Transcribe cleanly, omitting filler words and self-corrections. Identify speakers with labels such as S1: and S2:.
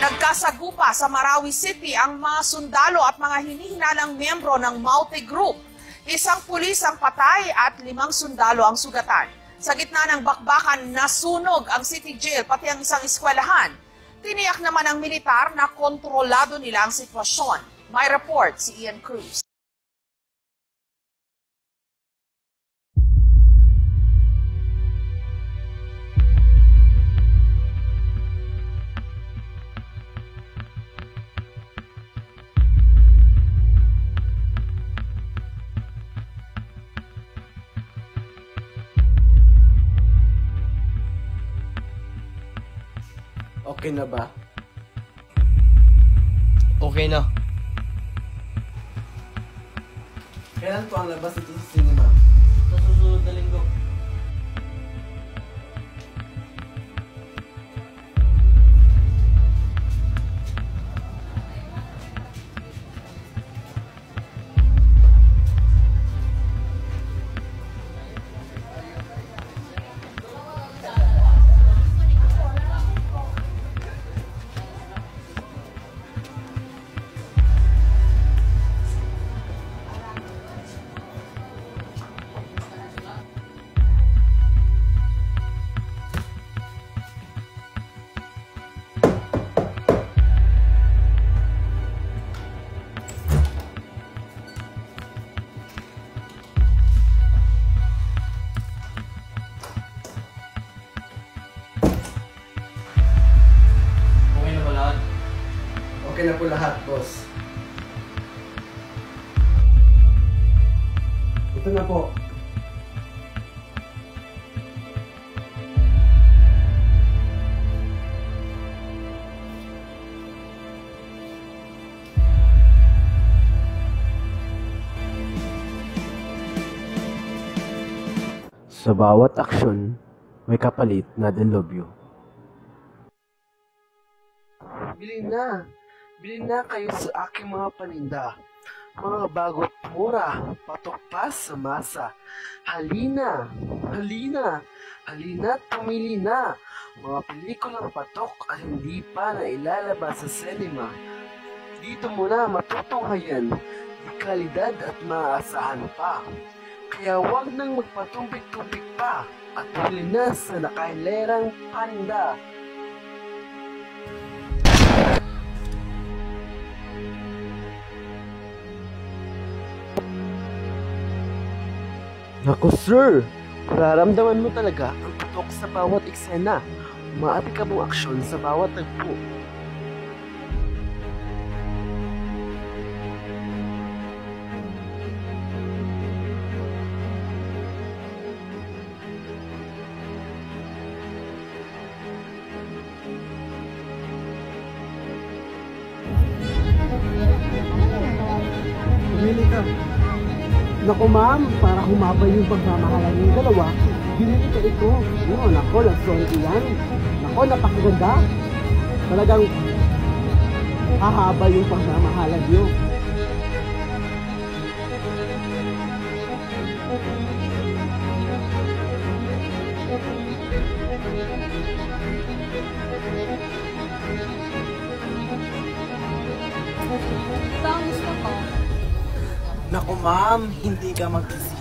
S1: Nagkasagupa sa Marawi City ang mga sundalo at mga hinihinalang miyembro ng Maute Group. Isang pulis ang patay at 5 sundalo ang sugatan. Sa gitna ng bakbakan, nasunog ang city jail pati ang isang eskwelahan. Tiniyak naman ng militar na kontrolado nila ang sitwasyon. May report si Ian Cruz.
S2: Okay na ba?
S3: Okay na.
S2: Kailan po ang labas ito sa cinema?
S3: Sa susunod na linggo.
S2: Okay na po lahat, boss. Ito na po. Sa bawat aksyon, may kapalit na delobyo. Bili na kayo sa aking mga paninda. Mga bago't mura, patok pa sa masa. Halina, pumili na. Mga pelikulang patok at hindi pa na ilalabas sa cinema. Dito muna matutunghayan, di kalidad at maaasahan pa. Kaya wag nang magpatumpik-tumpik pa at bili na sa nakailerang paninda. Naku sir, mararamdaman mo talaga ang putok sa bawat eksena. Umaaplikabong aksyon sa bawat tagpo. Pumili ka. Naku ma'am, para humabay yung pagmamahalan ng dalawa, binili ka ito. Nako, nag-sonti yan. Nako, napakaganda. Talagang hahaba yung pagmamahalan nyo.
S4: Ito ang gusto ko.
S2: Naku ma'am, hindi ka magsisisi.